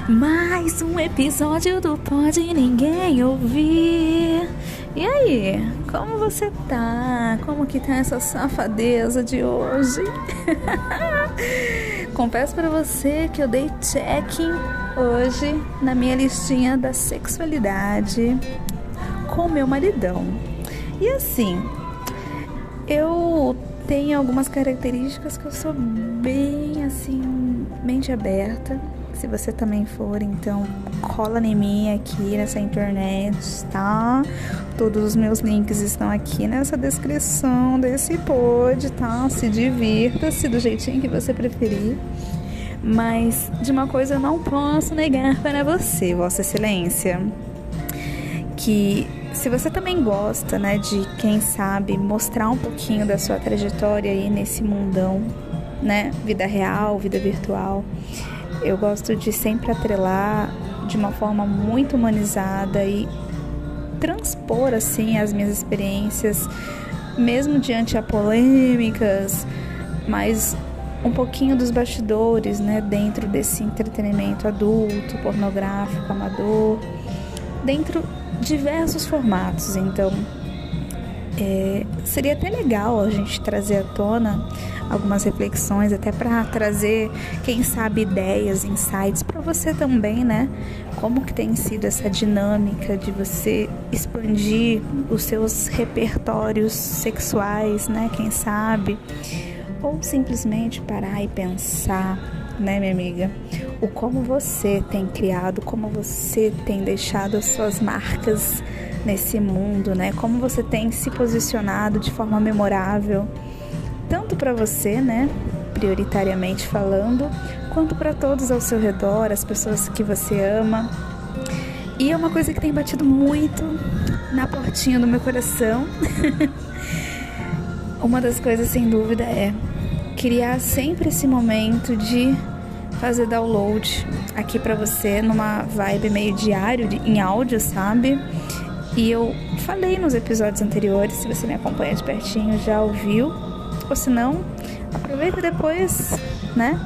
Mais um episódio do Pode Ninguém Ouvir. E aí, como você tá? Como que tá essa safadeza de hoje? Confesso pra você que eu dei check-in hoje na minha listinha da sexualidade com meu maridão. E assim, eu tenho algumas características que eu sou bem assim, mente aberta. Se você também for, então cola em mim aqui nessa internet, tá? Todos os meus links estão aqui nessa descrição desse pod, tá? Se divirta-se do jeitinho que você preferir. Mas de uma coisa eu não posso negar para você, Vossa Excelência, que se você também gosta, né, de, quem sabe, mostrar um pouquinho da sua trajetória aí nesse mundão, né, vida real, vida virtual, eu gosto de sempre atrelar de uma forma muito humanizada e transpor, assim, as minhas experiências, mesmo diante a polêmicas, mas um pouquinho dos bastidores, né, dentro desse entretenimento adulto, pornográfico, amador, dentro de diversos formatos. Então, seria até legal a gente trazer à tona algumas reflexões, até para trazer, quem sabe, ideias, insights para você também, né? Como que tem sido essa dinâmica de você expandir os seus repertórios sexuais, né? Quem sabe? Ou simplesmente parar e pensar, né, minha amiga? O como você tem criado, como você tem deixado as suas marcas nesse mundo, né? Como você tem se posicionado de forma memorável, tanto para você, né, prioritariamente falando, quanto para todos ao seu redor, as pessoas que você ama. E é uma coisa que tem batido muito na portinha do meu coração. Uma das coisas, sem dúvida, é criar sempre esse momento de fazer download aqui pra você numa vibe meio diário, em áudio, sabe? E eu falei nos episódios anteriores, se você me acompanha de pertinho já ouviu, ou se não, aproveita depois, né?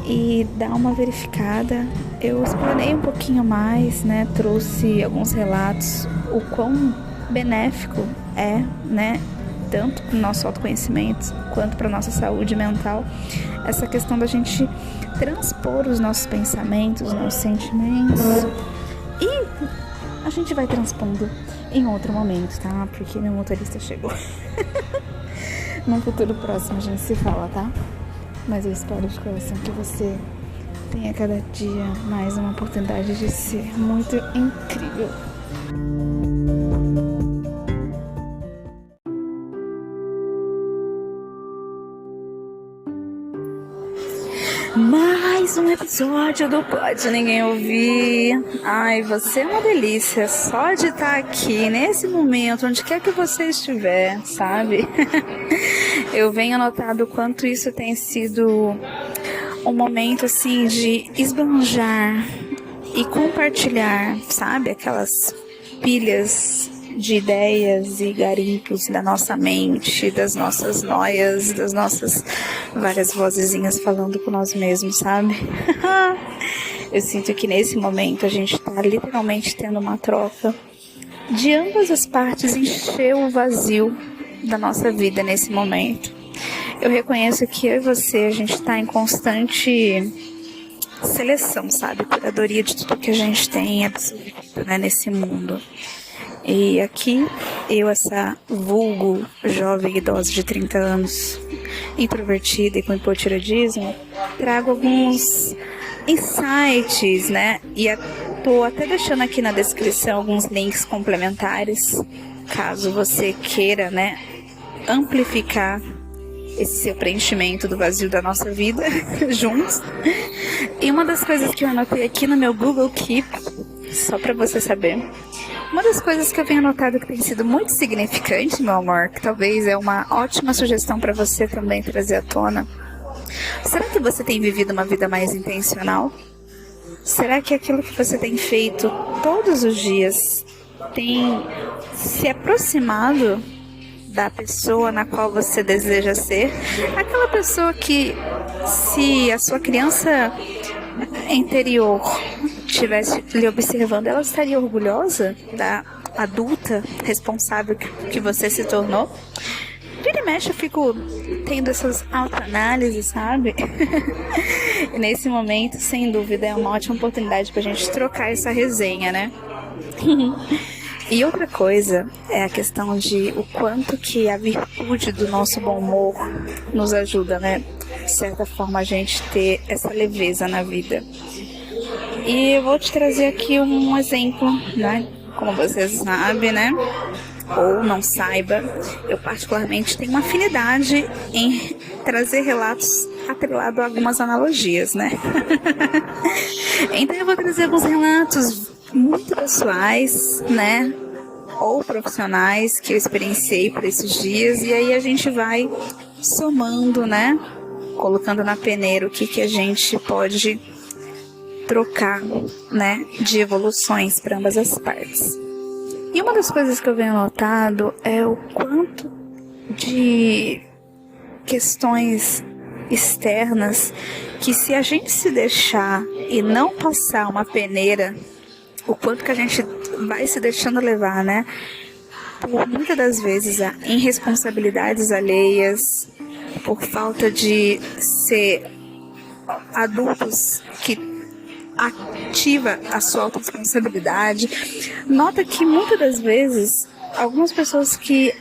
E dá uma verificada. Eu explanei um pouquinho mais, né? Trouxe alguns relatos, o quão benéfico é, né? Tanto para o nosso autoconhecimento quanto para a nossa saúde mental, essa questão da gente transpor os nossos pensamentos, os nossos sentimentos, e a gente vai transpondo em outro momento, tá? Porque meu motorista chegou. Num futuro próximo a gente se fala, tá? Mas eu espero de coração que você tenha cada dia mais uma oportunidade de ser muito incrível. Mais um episódio do Pode Ninguém Ouvir. Ai, você é uma delícia. Só de estar aqui, nesse momento, onde quer que você estiver, sabe? Eu venho notado o quanto isso tem sido um momento, assim, de esbanjar e compartilhar, sabe? Aquelas pilhas de ideias e garimpos da nossa mente, das nossas noias, das nossas várias vozezinhas falando com nós mesmos, sabe? Eu sinto que nesse momento a gente tá literalmente tendo uma troca de ambas as partes, encher o vazio da nossa vida nesse momento. Eu reconheço que eu e você, a gente tá em constante seleção, sabe? Curadoria de tudo que a gente tem absorvido, né, nesse mundo. E aqui, eu, essa vulgo jovem idosa de 30 anos, introvertida e com hipotireoidismo, trago alguns insights, né? E tô até deixando aqui na descrição alguns links complementares, caso você queira, né, amplificar esse seu preenchimento do vazio da nossa vida juntos. E uma das coisas que eu anotei aqui no meu Google Keep, só pra você saber, uma das coisas que eu venho notado que tem sido muito significante, meu amor, que talvez é uma ótima sugestão para você também trazer à tona. Será que você tem vivido uma vida mais intencional? Será que aquilo que você tem feito todos os dias tem se aproximado da pessoa na qual você deseja ser? Aquela pessoa que, se a sua criança interior estivesse lhe observando, ela estaria orgulhosa da adulta responsável que você se tornou? Vira e mexe, eu fico tendo essas autoanálises, sabe? E nesse momento, sem dúvida, é uma ótima oportunidade pra gente trocar essa resenha, né? E outra coisa é a questão de o quanto que a virtude do nosso bom humor nos ajuda, né? De certa forma, a gente ter essa leveza na vida. E eu vou te trazer aqui um exemplo, né? Como você sabe, né? Ou não saiba, eu particularmente tenho uma afinidade em trazer relatos atrelado a algumas analogias, né? Então eu vou trazer alguns relatos muito pessoais, né? Ou profissionais que eu experienciei por esses dias, e aí a gente vai somando, né? Colocando na peneira o que a gente pode trocar, né? De evoluções para ambas as partes. E uma das coisas que eu venho notado é o quanto de questões externas que, se a gente se deixar e não passar uma peneira, o quanto que a gente vai se deixando levar, né? Por muitas das vezes a irresponsabilidades alheias, por falta de ser adultos que ativa a sua autorresponsabilidade. Nota que muitas das vezes algumas pessoas que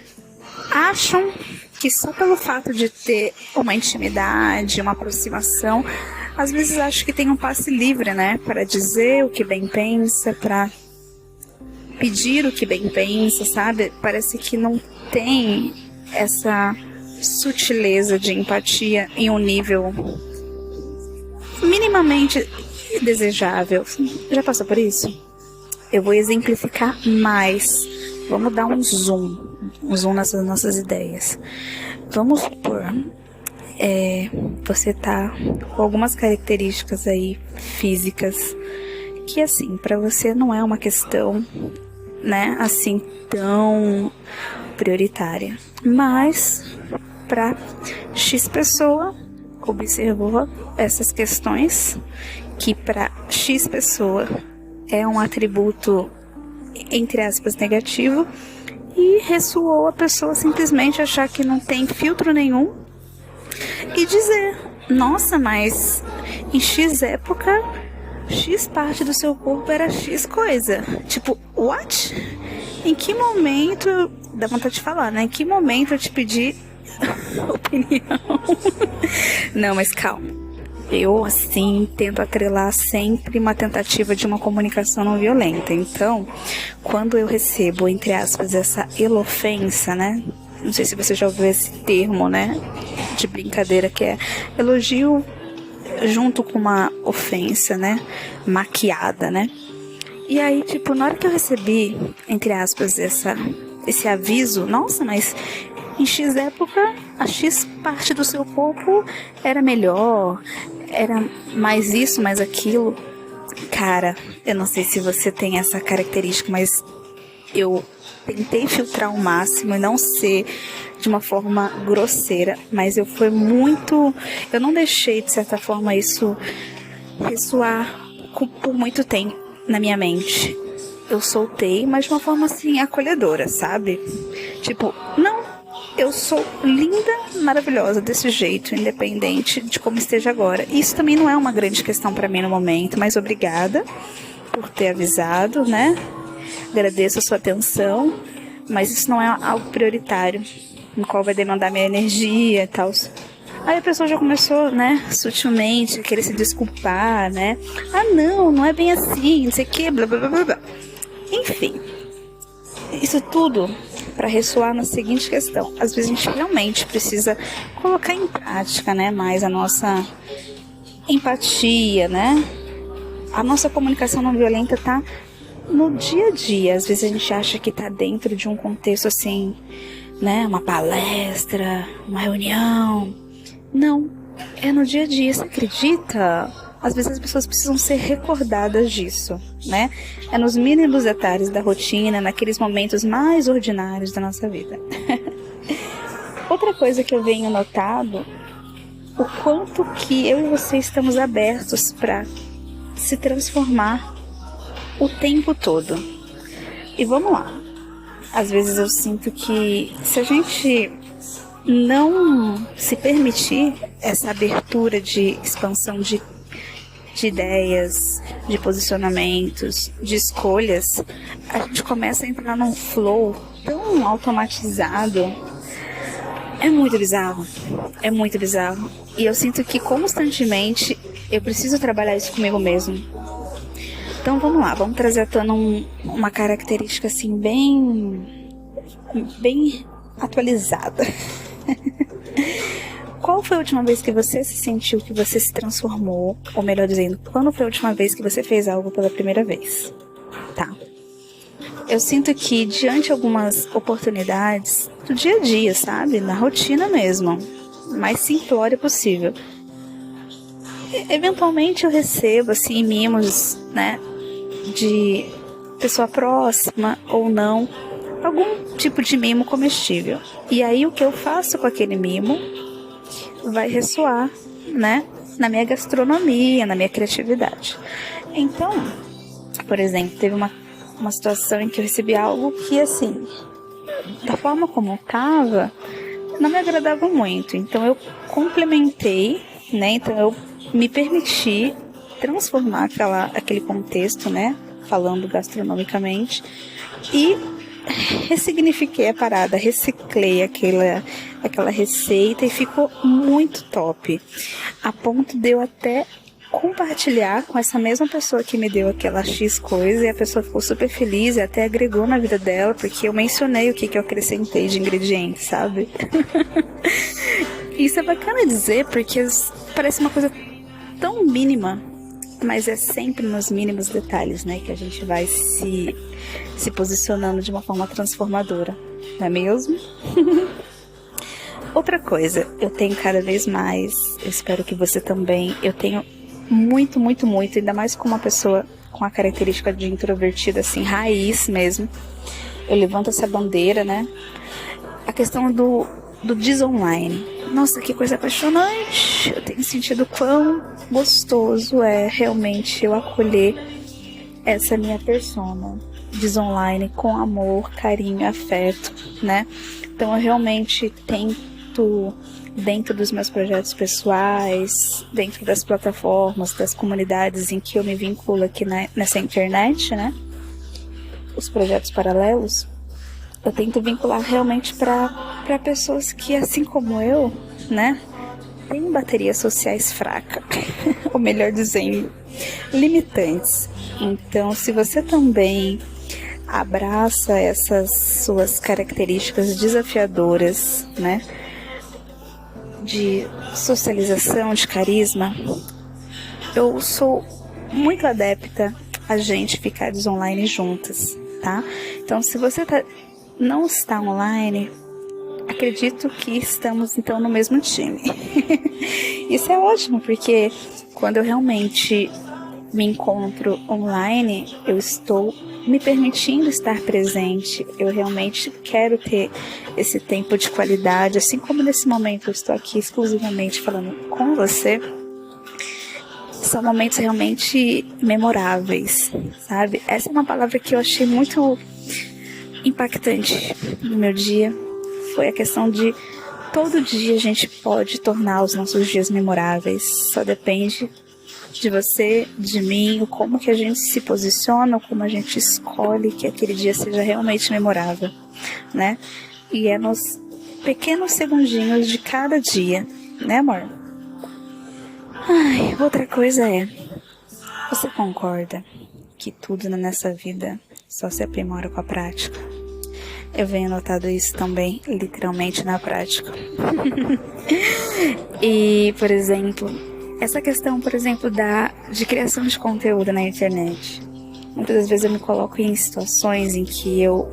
acham que só pelo fato de ter uma intimidade, uma aproximação, às vezes acham que tem um passe livre, né, para dizer o que bem pensa, para pedir o que bem pensa, sabe? Parece que não tem essa sutileza de empatia em um nível minimamente desejável. Já passou por isso? Eu vou exemplificar mais. Vamos dar um zoom nessas nossas ideias. Vamos supor, você tá com algumas características aí físicas que, assim, para você não é uma questão, né, assim, tão prioritária, mas para X pessoa observou essas questões que para X pessoa é um atributo, entre aspas, negativo, e ressoou a pessoa simplesmente achar que não tem filtro nenhum e dizer: nossa, mas em X época, X parte do seu corpo era X coisa. Tipo, what? Em que momento, dá vontade de falar, né? Em que momento eu te pedi opinião? Não, mas calma. Eu, assim, tento atrelar sempre uma tentativa de uma comunicação não violenta. Então, quando eu recebo, entre aspas, essa elofensa, né? Não sei se você já ouviu esse termo, né? De brincadeira, que é elogio junto com uma ofensa, né? Maquiada, né? E aí, tipo, na hora que eu recebi, entre aspas, esse aviso, nossa, mas em X época, a X parte do seu corpo era melhor, era mais isso, mais aquilo. Cara, eu não sei se você tem essa característica, mas eu tentei filtrar ao máximo e não ser de uma forma grosseira, mas eu não deixei, de certa forma, isso ressoar por muito tempo na minha mente. Eu soltei, mas de uma forma assim, acolhedora, sabe? Tipo, não, eu sou linda, maravilhosa desse jeito, independente de como esteja agora. Isso também não é uma grande questão pra mim no momento, mas obrigada por ter avisado, né? Agradeço a sua atenção, mas isso não é algo prioritário, no qual vai demandar minha energia e tal. Aí a pessoa já começou, né, sutilmente, a querer se desculpar, né? Ah, não é bem assim, não sei o que, blá, blá, blá, blá. Enfim, isso tudo para ressoar na seguinte questão: às vezes a gente realmente precisa colocar em prática, né, mais a nossa empatia, né? A nossa comunicação não violenta tá no dia a dia. Às vezes a gente acha que tá dentro de um contexto assim, né, uma palestra, uma reunião. Não, é no dia a dia, você acredita? Às vezes as pessoas precisam ser recordadas disso, né? É nos mínimos detalhes da rotina, naqueles momentos mais ordinários da nossa vida. Outra coisa que eu venho notado, o quanto que eu e você estamos abertos para se transformar o tempo todo. E vamos lá. Às vezes eu sinto que se a gente não se permitir essa abertura de expansão de ideias, de posicionamentos, de escolhas, a gente começa a entrar num flow tão automatizado. É muito bizarro. É muito bizarro. E eu sinto que constantemente eu preciso trabalhar isso comigo mesmo. Então vamos lá, vamos trazer à tona uma característica assim bem atualizada. Qual foi a última vez que você se sentiu que você se transformou? Ou melhor dizendo, quando foi a última vez que você fez algo pela primeira vez? Tá. Eu sinto que diante de algumas oportunidades do dia a dia, sabe? Na rotina mesmo, mais simplória possível. Eventualmente eu recebo assim mimos, né? De pessoa próxima ou não, algum tipo de mimo comestível. E aí o que eu faço com aquele mimo vai ressoar, né, na minha gastronomia, na minha criatividade. Então, por exemplo, teve uma situação em que eu recebi algo que, assim, da forma como estava, não me agradava muito. Então eu complementei, né, então eu me permiti transformar aquele contexto, né, falando gastronomicamente, e ressignifiquei a parada, reciclei aquela receita e ficou muito top, a ponto de eu até compartilhar com essa mesma pessoa que me deu aquela X coisa, e a pessoa ficou super feliz e até agregou na vida dela, porque eu mencionei o que eu acrescentei de ingredientes, sabe? Isso é bacana dizer, porque parece uma coisa tão mínima, mas é sempre nos mínimos detalhes, né, que a gente vai se posicionando de uma forma transformadora, não é mesmo? Outra coisa, eu tenho cada vez mais, eu espero que você também, eu tenho muito, ainda mais com uma pessoa com a característica de introvertida, assim, raiz mesmo, eu levanto essa bandeira, né, a questão do desonline. Nossa, que coisa apaixonante! Eu tenho sentido quão gostoso é realmente eu acolher essa minha persona desonline com amor, carinho, afeto, né? Então eu realmente tento, dentro dos meus projetos pessoais, dentro das plataformas, das comunidades em que eu me vinculo aqui nessa internet, né? Os projetos paralelos, eu tento vincular realmente para pessoas que, assim como eu, né, têm baterias sociais fracas, ou melhor dizendo, limitantes. Então, se você também abraça essas suas características desafiadoras, né, de socialização, de carisma, eu sou muito adepta a gente ficar online juntas, tá? Então, se você não está online, acredito que estamos então no mesmo time. Isso é ótimo, porque quando eu realmente me encontro online, eu estou me permitindo estar presente, eu realmente quero ter esse tempo de qualidade, assim como nesse momento eu estou aqui exclusivamente falando com você. São momentos realmente memoráveis, sabe? Essa é uma palavra que eu achei muito impactante no meu dia. Foi a questão de todo dia a gente pode tornar os nossos dias memoráveis. Só depende de você, de mim, como que a gente se posiciona, como a gente escolhe que aquele dia seja realmente memorável, né? E é nos pequenos segundinhos de cada dia, né, amor? Ai, outra coisa é, você concorda que tudo nessa vida só se aprimora com a prática? Eu venho notado isso também, literalmente na prática. E, por exemplo, essa questão, por exemplo, de criação de conteúdo na internet. Muitas das vezes eu me coloco em situações em que eu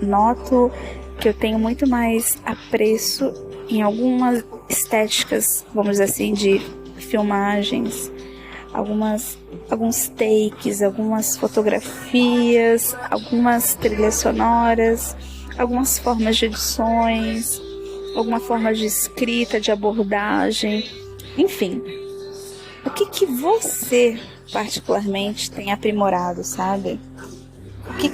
noto que eu tenho muito mais apreço em algumas estéticas, vamos dizer assim, de filmagens, alguns takes, algumas fotografias, algumas trilhas sonoras, algumas formas de edições, alguma forma de escrita, de abordagem, enfim. O que você, particularmente, tem aprimorado, sabe? O que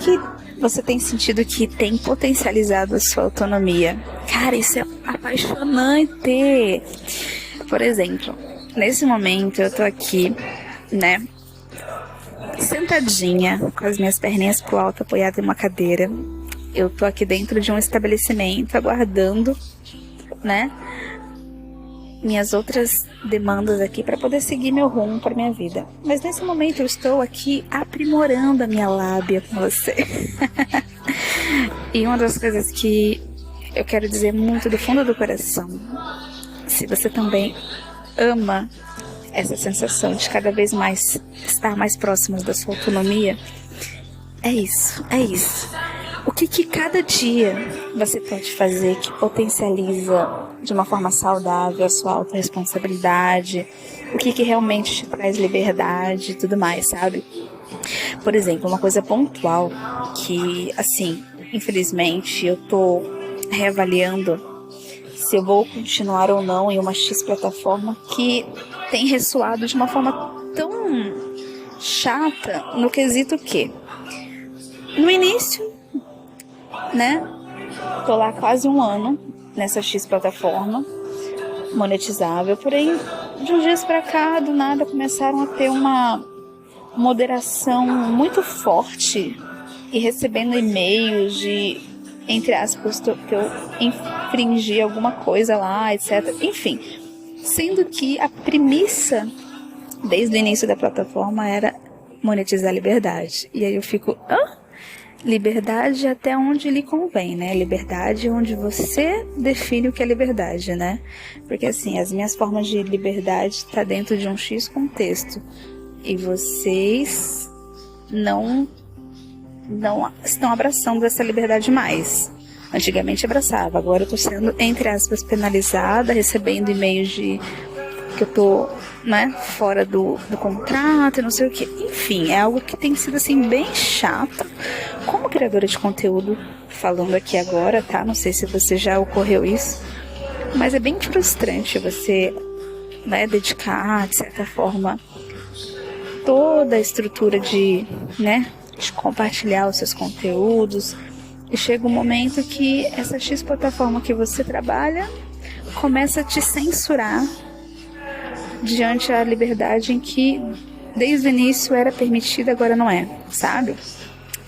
você tem sentido que tem potencializado a sua autonomia? Cara, isso é apaixonante! Por exemplo, nesse momento eu tô aqui, né, sentadinha, com as minhas perninhas pro alto, apoiada em uma cadeira. Eu tô aqui dentro de um estabelecimento, aguardando, né, minhas outras demandas aqui para poder seguir meu rumo para minha vida. Mas nesse momento eu estou aqui aprimorando a minha lábia com você. E uma das coisas que eu quero dizer muito do fundo do coração, se você também ama essa sensação de cada vez mais estar mais próximos da sua autonomia, é isso. O que cada dia você pode fazer que potencializa de uma forma saudável a sua autorresponsabilidade? O que realmente te traz liberdade e tudo mais, sabe? Por exemplo, uma coisa pontual que, assim, infelizmente eu tô reavaliando se eu vou continuar ou não em uma X plataforma que tem ressoado de uma forma tão chata no quesito que, no início, né, tô lá quase um ano nessa X plataforma monetizável, porém de uns dias pra cá, do nada, começaram a ter uma moderação muito forte e recebendo e-mails de, entre aspas, que eu infringi alguma coisa lá, etc. Enfim, sendo que a premissa desde o início da plataforma era monetizar a liberdade. E aí eu fico, liberdade até onde lhe convém, né? Liberdade onde você define o que é liberdade, né? Porque assim, as minhas formas de liberdade estão dentro de um X contexto. E vocês não estão abraçando essa liberdade mais. Antigamente abraçava, agora eu tô sendo, entre aspas, penalizada, recebendo e-mails de que eu tô, né, fora do contrato, não sei o que. Enfim, é algo que tem sido assim bem chato. Como criadora de conteúdo, falando aqui agora, tá? Não sei se você já ocorreu isso, mas é bem frustrante você, né, dedicar, de certa forma, toda a estrutura de, né, de compartilhar os seus conteúdos. E chega um momento que essa X plataforma que você trabalha começa a te censurar diante da liberdade em que desde o início era permitida, agora não é, sabe?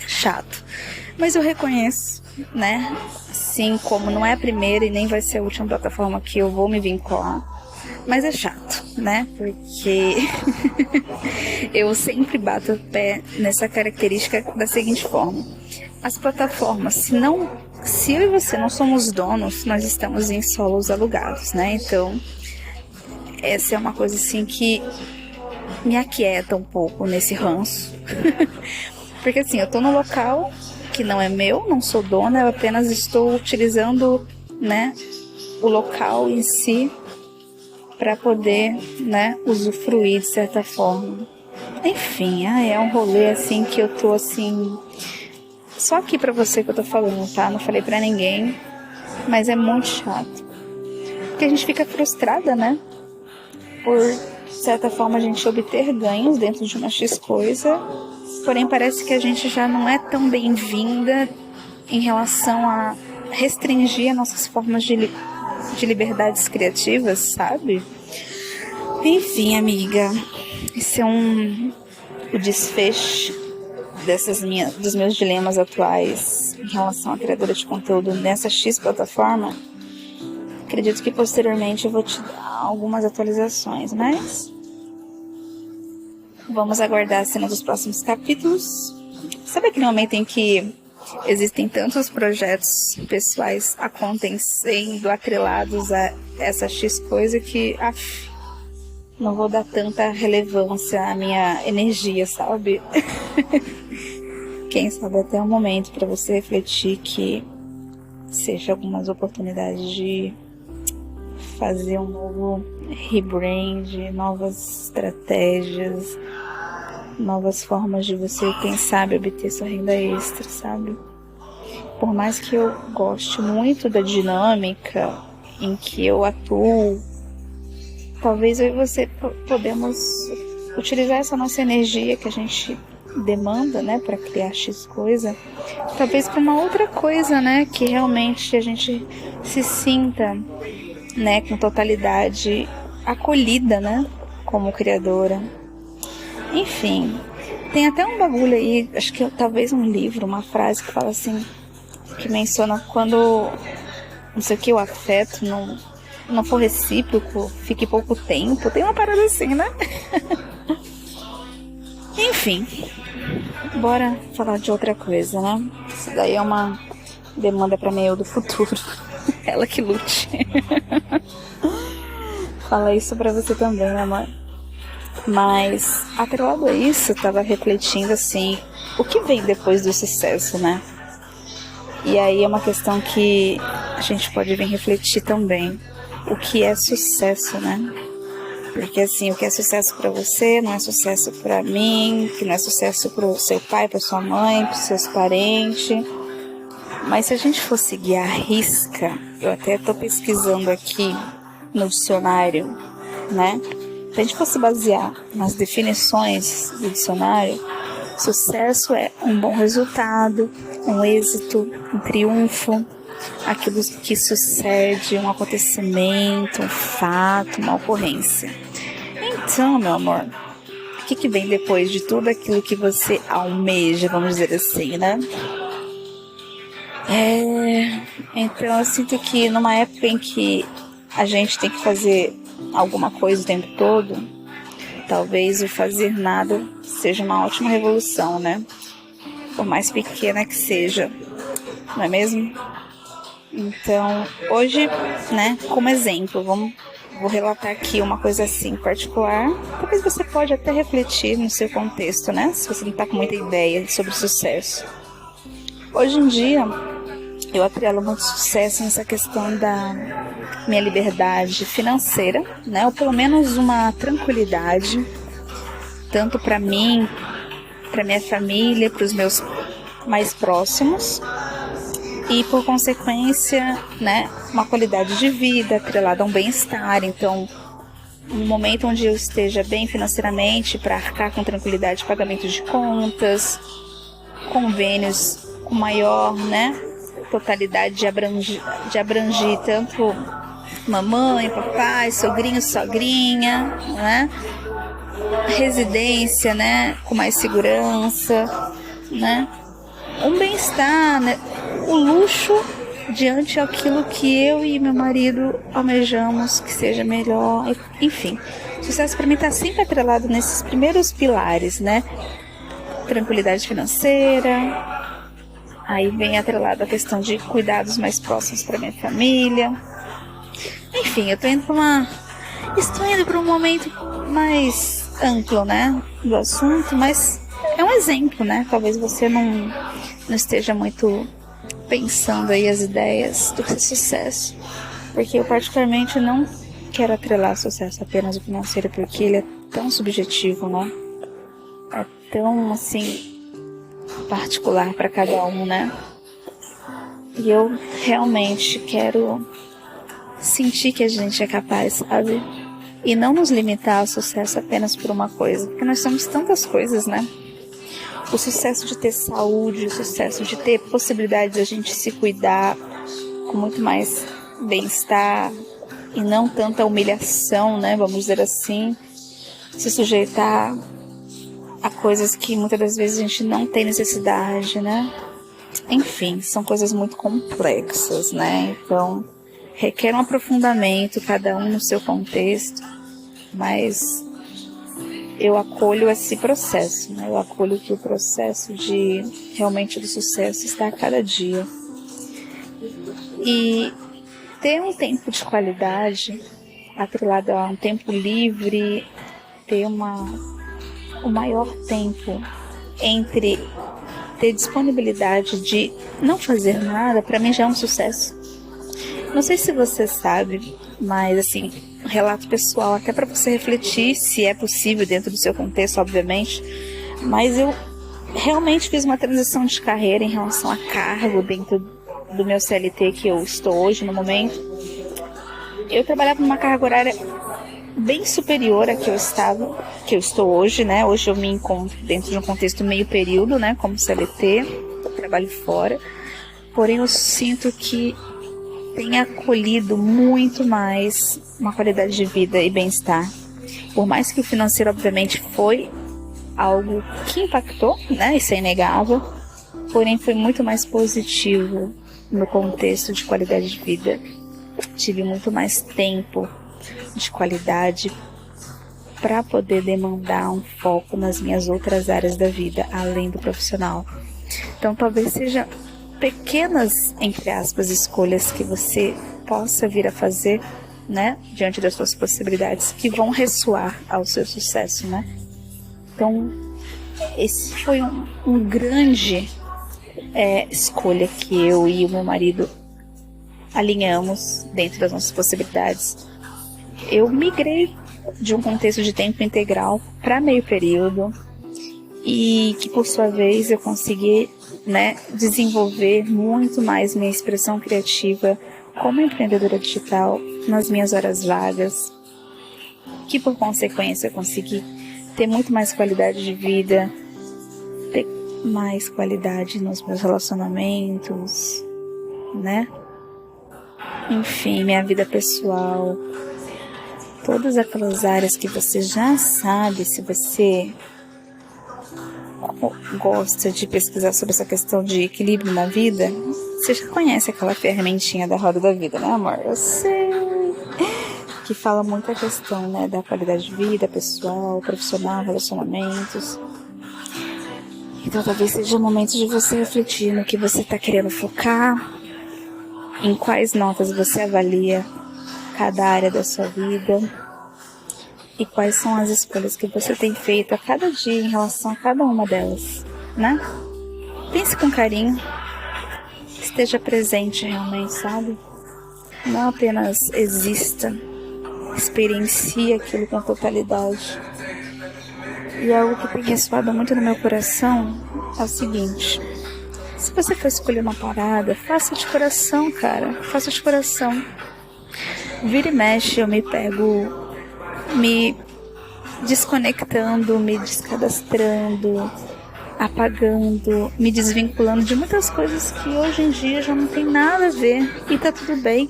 Chato. Mas eu reconheço, né? Assim como não é a primeira e nem vai ser a última plataforma que eu vou me vincular. Mas é chato, né? Porque eu sempre bato o pé nessa característica da seguinte forma. As plataformas, se eu e você não somos donos, nós estamos em solos alugados, né? Então, essa é uma coisa assim que me aquieta um pouco nesse ranço. Porque assim, eu tô num local que não é meu, não sou dona, eu apenas estou utilizando, né, o local em si para poder, né, usufruir de certa forma. Enfim, é um rolê assim que eu tô assim, só aqui pra você que eu tô falando, tá? Não falei pra ninguém, mas é muito chato. Porque a gente fica frustrada, né? Por, de certa forma, a gente obter ganhos dentro de uma X coisa, porém parece que a gente já não é tão bem-vinda em relação a restringir as nossas formas de liberdades criativas, sabe? Enfim, amiga, esse é o desfecho dos meus dilemas atuais em relação à criadora de conteúdo nessa X plataforma. Acredito que posteriormente eu vou te dar algumas atualizações, mas vamos aguardar a cena dos próximos capítulos. Sabe aquele momento em que existem tantos projetos pessoais acontecendo, atrelados a essa X coisa que não vou dar tanta relevância à minha energia, sabe? Quem sabe até um momento para você refletir que seja algumas oportunidades de fazer um novo rebrand, novas estratégias, novas formas de você, quem sabe, obter sua renda extra, sabe? Por mais que eu goste muito da dinâmica em que eu atuo, talvez eu e você podemos utilizar essa nossa energia que a gente demanda, né, para criar X coisa, talvez para uma outra coisa, né, que realmente a gente se sinta, né, com totalidade acolhida, né, como criadora. Enfim, tem até um bagulho aí, acho que talvez um livro, uma frase que fala assim, que menciona quando, não sei o que, o afeto não for recíproco, fique pouco tempo, tem uma parada assim, né? Enfim, bora falar de outra coisa, né? Isso daí é uma demanda pra meio do futuro. Ela que lute. Fala isso pra você também, né, amor? Mas, atrelado a isso, eu tava refletindo assim, o que vem depois do sucesso, né? E aí é uma questão que a gente pode vir refletir também. O que é sucesso, né? Porque assim, o que é sucesso pra você não é sucesso pra mim, que não é sucesso pro seu pai, pra sua mãe, pros seus parentes. Mas se a gente for seguir a risca, eu até tô pesquisando aqui no dicionário, né? Se a gente fosse basear nas definições do dicionário, sucesso é um bom resultado, um êxito, um triunfo, aquilo que sucede, um acontecimento, um fato, uma ocorrência. Então, meu amor, o que vem depois de tudo aquilo que você almeja, vamos dizer assim, né? Então eu sinto que numa época em que a gente tem que fazer alguma coisa o tempo todo, talvez o fazer nada seja uma ótima revolução, né? Por mais pequena que seja, não é mesmo? Então, hoje, né, como exemplo, vou relatar aqui uma coisa assim particular. Talvez você pode até refletir no seu contexto, né? Se você não está com muita ideia sobre sucesso. Hoje em dia, eu atrelo muito sucesso nessa questão da minha liberdade financeira, né? Ou pelo menos uma tranquilidade, tanto para mim, para minha família, para os meus mais próximos. E por consequência, né, uma qualidade de vida atrelada a um bem-estar. Então, um momento onde eu esteja bem financeiramente para arcar com tranquilidade, pagamento de contas, convênios com maior, né, totalidade de abranger tanto mamãe, papai, sogrinho, sogrinha, né, residência, né, com mais segurança, né, um bem-estar, né, o luxo diante daquilo que eu e meu marido almejamos que seja melhor. Enfim, sucesso para mim está sempre atrelado nesses primeiros pilares, né? Tranquilidade financeira, aí vem atrelado a questão de cuidados mais próximos para minha família. Enfim, eu estou indo para um momento mais amplo, né, do assunto, mas é um exemplo, né? Talvez você não esteja muito pensando aí as ideias do que é sucesso, porque eu particularmente não quero atrelar sucesso apenas ao financeiro, porque ele é tão subjetivo, né? É tão assim particular para cada um, né? E eu realmente quero sentir que a gente é capaz, sabe? E não nos limitar ao sucesso apenas por uma coisa, porque nós somos tantas coisas, né? O sucesso de ter saúde, o sucesso de ter possibilidade de a gente se cuidar com muito mais bem-estar e não tanta humilhação, né? Vamos dizer assim, se sujeitar a coisas que muitas das vezes a gente não tem necessidade, né? Enfim, são coisas muito complexas, né? Então, requer um aprofundamento, cada um no seu contexto, mas eu acolho esse processo, né? Eu acolho que o processo de realmente do sucesso está a cada dia. E ter um tempo de qualidade, atrelado a um tempo livre, ter o maior tempo entre ter disponibilidade de não fazer nada, para mim já é um sucesso. Não sei se você sabe, mas assim, relato pessoal, até para você refletir se é possível dentro do seu contexto, obviamente, mas eu realmente fiz uma transição de carreira em relação a cargo dentro do meu CLT que eu estou hoje no momento. Eu trabalhava numa carga horária bem superior a que eu estou hoje, né? Hoje eu me encontro dentro de um contexto meio período, né? Como CLT, trabalho fora. Porém, eu sinto que tem acolhido muito mais uma qualidade de vida e bem-estar. Por mais que o financeiro, obviamente, foi algo que impactou, né? Isso é inegável. Porém, foi muito mais positivo no contexto de qualidade de vida. Tive muito mais tempo de qualidade para poder demandar um foco nas minhas outras áreas da vida, além do profissional. Então, talvez seja pequenas, entre aspas, escolhas que você possa vir a fazer, né, diante das suas possibilidades, que vão ressoar ao seu sucesso, né? Então, esse foi um grande escolha que eu e o meu marido alinhamos dentro das nossas possibilidades. Eu migrei de um contexto de tempo integral para meio período e que, por sua vez, eu consegui, né, desenvolver muito mais minha expressão criativa como empreendedora digital nas minhas horas vagas, que por consequência eu consegui ter muito mais qualidade de vida, ter mais qualidade nos meus relacionamentos, né? Enfim, minha vida pessoal, todas aquelas áreas que você já sabe. Se você gosta de pesquisar sobre essa questão de equilíbrio na vida, você já conhece aquela ferramentinha da roda da vida, né, amor? Eu sei. Que fala muito a questão, né, da qualidade de vida pessoal, profissional, relacionamentos. Então talvez seja o momento de você refletir no que você está querendo focar, em quais notas você avalia cada área da sua vida e quais são as escolhas que você tem feito a cada dia em relação a cada uma delas, né? Pense com carinho, esteja presente realmente, sabe? Não apenas exista, experiencie aquilo com totalidade. E algo que tem ressoado muito no meu coração é o seguinte: se você for escolher uma parada, faça de coração, cara. Faça de coração. Vira e mexe, eu me pego me desconectando, me descadastrando, apagando, me desvinculando de muitas coisas que hoje em dia já não tem nada a ver. E tá tudo bem.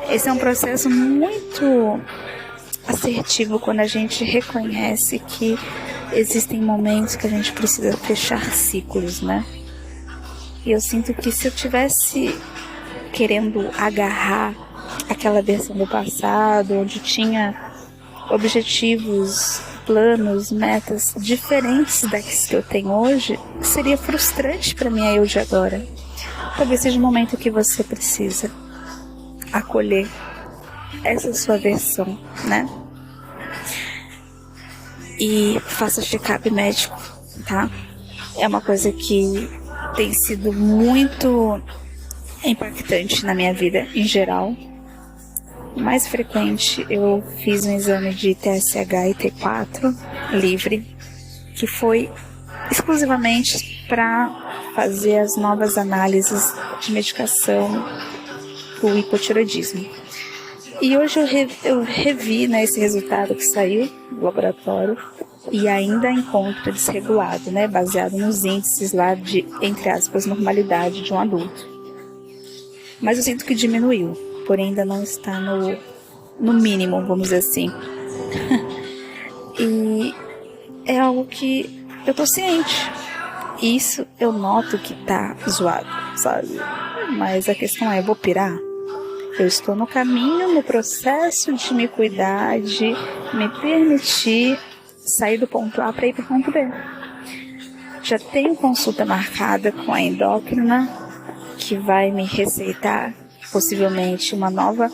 Esse é um processo muito assertivo quando a gente reconhece que existem momentos que a gente precisa fechar ciclos, né? E eu sinto que se eu tivesse querendo agarrar aquela versão do passado, onde tinha objetivos, planos, metas diferentes das que eu tenho hoje, seria frustrante para mim a eu de agora. Talvez seja o momento que você precisa acolher essa sua versão, né? E faça check-up médico, tá? É uma coisa que tem sido muito impactante na minha vida em geral. Mais frequente, eu fiz um exame de TSH e T4 livre, que foi exclusivamente para fazer as novas análises de medicação do hipotireoidismo. E hoje eu revi, né, esse resultado que saiu do laboratório e ainda encontro desregulado, né, baseado nos índices lá de, entre aspas, normalidade de um adulto. Mas eu sinto que diminuiu, porém ainda não está no mínimo, vamos dizer assim. E é algo que eu tô ciente. Isso eu noto que tá zoado, sabe? Mas a questão é, eu vou pirar? Eu estou no caminho, no processo de me cuidar, de me permitir sair do ponto A para ir para o ponto B. Já tenho consulta marcada com a endócrina, que vai me receitar possivelmente uma nova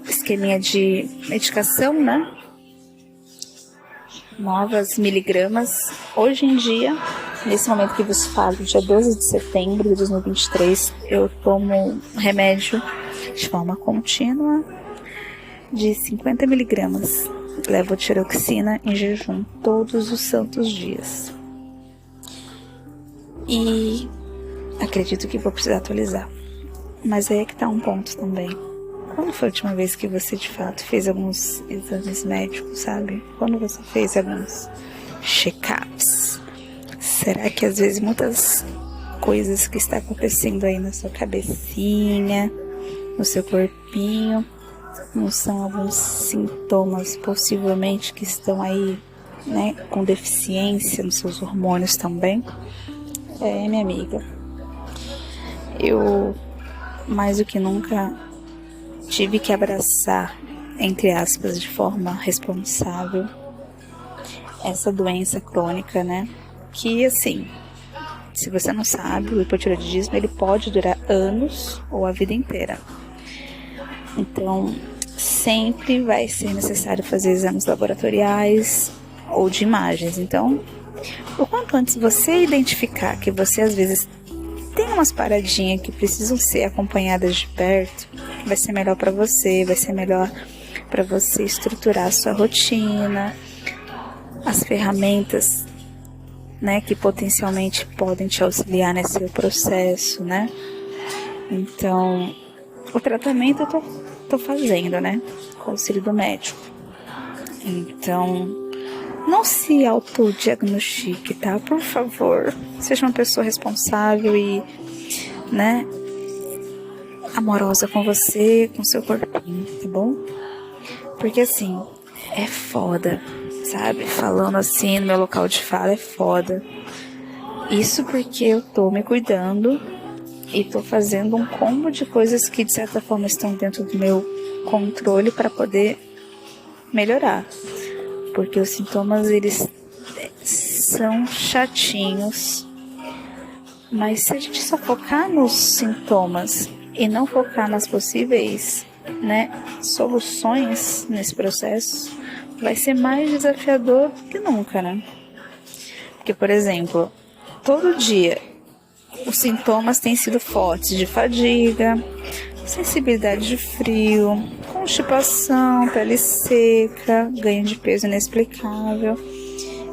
esqueminha de medicação, né? Novas miligramas. Hoje em dia, nesse momento que vos falo, dia 12 de setembro de 2023, eu tomo remédio de forma contínua de 50 miligramas. Levotiroxina em jejum todos os santos dias. E acredito que vou precisar atualizar. Mas aí é que tá um ponto também. Quando foi a última vez que você de fato fez alguns exames médicos, sabe? Quando você fez alguns check-ups? Será que às vezes muitas coisas que está acontecendo aí na sua cabecinha, no seu corpinho, não são alguns sintomas possivelmente que estão aí, né, com deficiência nos seus hormônios também? Minha amiga, eu mais do que nunca tive que abraçar, entre aspas, de forma responsável, essa doença crônica, né? Que, assim, se você não sabe, o hipotireoidismo, ele pode durar anos ou a vida inteira. Então, sempre vai ser necessário fazer exames laboratoriais ou de imagens. Então, o quanto antes você identificar que você, às vezes, tem umas paradinhas que precisam ser acompanhadas de perto, vai ser melhor para você, vai ser melhor para você estruturar a sua rotina, as ferramentas, né, que potencialmente podem te auxiliar nesse processo, né? Então, o tratamento eu tô fazendo, né, com o auxílio do médico. Então, não se autodiagnostique, tá? Por favor, seja uma pessoa responsável e, né, amorosa com você, com seu corpinho, tá bom? Porque assim, é foda, sabe? Falando assim no meu local de fala, é foda. Isso porque eu tô me cuidando e tô fazendo um combo de coisas que de certa forma estão dentro do meu controle para poder melhorar. Porque os sintomas, eles são chatinhos. Mas se a gente só focar nos sintomas e não focar nas possíveis, né, soluções nesse processo, vai ser mais desafiador do que nunca, né? Porque, por exemplo, todo dia os sintomas têm sido fortes de fadiga, sensibilidade de frio, constipação, pele seca, ganho de peso inexplicável.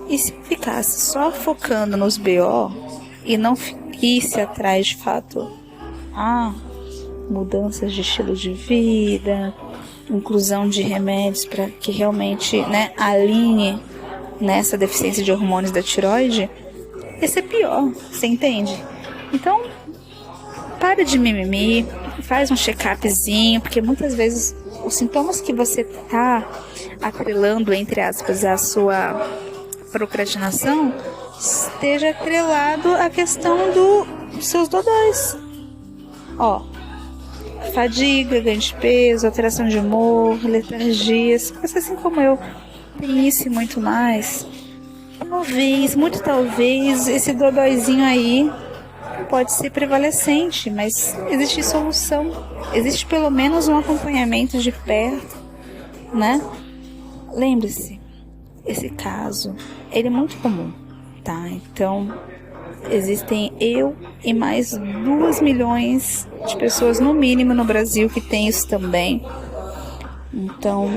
E se ficasse só focando nos BO e não ir-se atrás de fato mudanças de estilo de vida, inclusão de remédios para que realmente, né, alinhe nessa deficiência de hormônios da tireoide, ia ser pior, você entende? Então, para de mimimi, faz um check-upzinho, porque muitas vezes os sintomas que você tá atrelando, entre aspas, a sua procrastinação, esteja atrelado à questão dos seus dodóis. Fadiga, ganho de peso, alteração de humor, letargia. Se você, assim como eu, tem isso e muito mais, talvez, esse dodóizinho aí pode ser prevalecente, mas existe solução. Existe pelo menos um acompanhamento de perto, né? Lembre-se, esse caso, ele é muito comum, tá? Então, existem eu e mais 2 milhões de pessoas, no mínimo, no Brasil, que tem isso também. Então,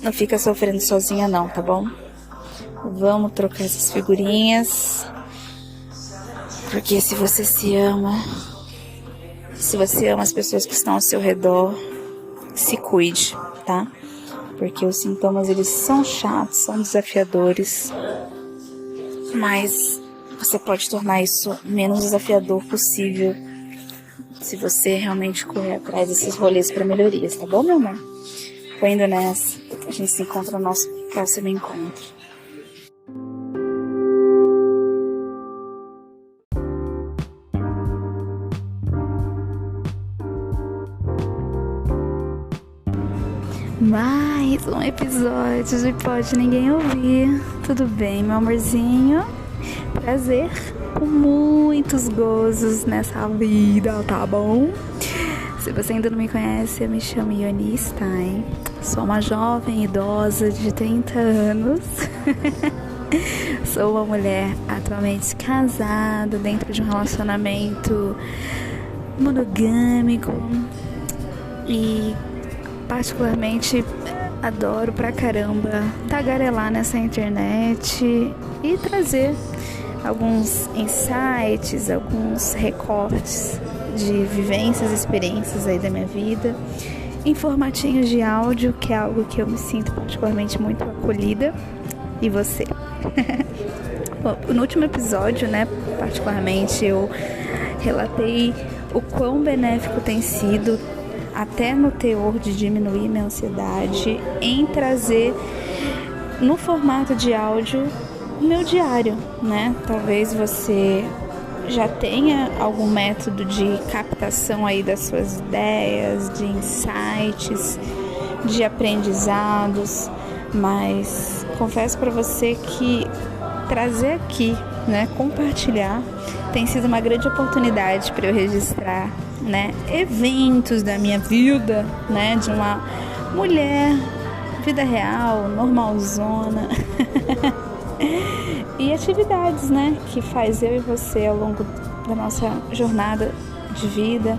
não fica sofrendo sozinha não, tá bom? Vamos trocar essas figurinhas. Porque se você se ama as pessoas que estão ao seu redor, se cuide, tá? Porque os sintomas, eles são chatos, são desafiadores, mas você pode tornar isso menos desafiador possível se você realmente correr atrás desses rolês para melhorias, tá bom, meu amor? Tô indo nessa. A gente se encontra no nosso próximo encontro. Mais um episódio de Pode Ninguém Ouvir. Tudo bem, meu amorzinho? Prazer, com muitos gozos nessa vida, tá bom? Se você ainda não me conhece, eu me chamo Ioni Stein. Sou uma jovem idosa de 30 anos. Sou uma mulher atualmente casada dentro de um relacionamento monogâmico e particularmente adoro pra caramba tagarelar nessa internet e trazer alguns insights, alguns recortes de vivências, experiências aí da minha vida em formatinhos de áudio, que é algo que eu me sinto particularmente muito acolhida. E você? Bom, no último episódio, né, particularmente, eu relatei o quão benéfico tem sido, até no teor de diminuir minha ansiedade, em trazer no formato de áudio o meu diário, né? Talvez você já tenha algum método de captação aí das suas ideias, de insights, de aprendizados, mas confesso para você que trazer aqui, né, compartilhar, tem sido uma grande oportunidade para eu registrar, né, eventos da minha vida, né, de uma mulher, vida real, normalzona, e atividades, né, que faz eu e você ao longo da nossa jornada de vida.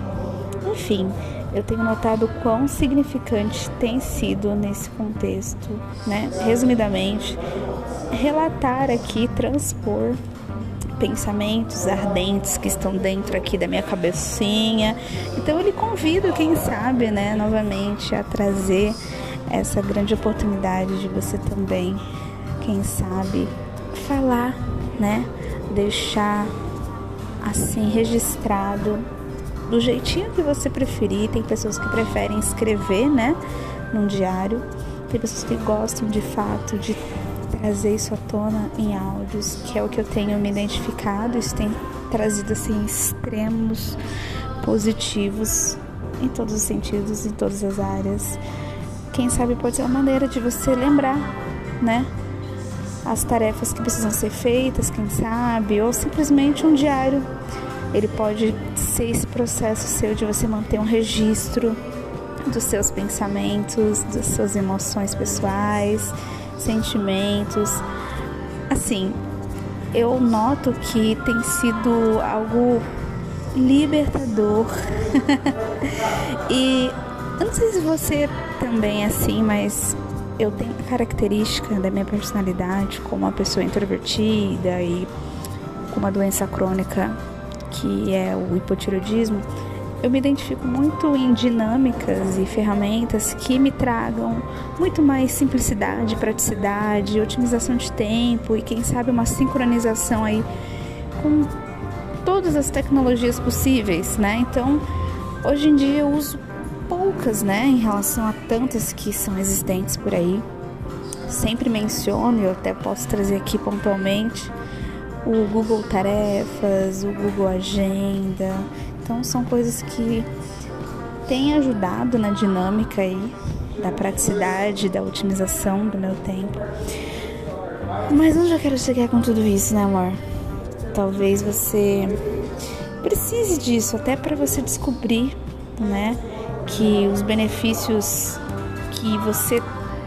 Enfim, eu tenho notado o quão significante tem sido nesse contexto, né, resumidamente, relatar aqui, transpor pensamentos ardentes que estão dentro aqui da minha cabecinha. Então eu lhe convido, quem sabe, né, novamente a trazer essa grande oportunidade de você também, quem sabe, falar, né, deixar assim registrado do jeitinho que você preferir. Tem pessoas que preferem escrever, né, num diário. Tem pessoas que gostam de fato de trazer isso à tona em áudios, que é o que eu tenho me identificado. Isso tem trazido assim extremos positivos em todos os sentidos, em todas as áreas. Quem sabe pode ser uma maneira de você lembrar, né, as tarefas que precisam ser feitas, quem sabe, ou simplesmente um diário. Ele pode ser esse processo seu de você manter um registro dos seus pensamentos, das suas emoções pessoais, sentimentos. Assim, eu noto que tem sido algo libertador. E eu não sei se você também é assim, mas eu tenho a característica da minha personalidade como uma pessoa introvertida e com uma doença crônica que é o hipotireoidismo. Eu me identifico muito em dinâmicas e ferramentas que me tragam muito mais simplicidade, praticidade, otimização de tempo e, quem sabe, uma sincronização aí com todas as tecnologias possíveis, né? Então, hoje em dia eu uso poucas, né, em relação a tantas que são existentes por aí. Sempre menciono, eu até posso trazer aqui pontualmente, o Google Tarefas, o Google Agenda. Então são coisas que têm ajudado na dinâmica aí da praticidade, da otimização do meu tempo. Mas onde eu quero chegar com tudo isso, né, amor? Talvez você precise disso até para você descobrir, né, que os benefícios que você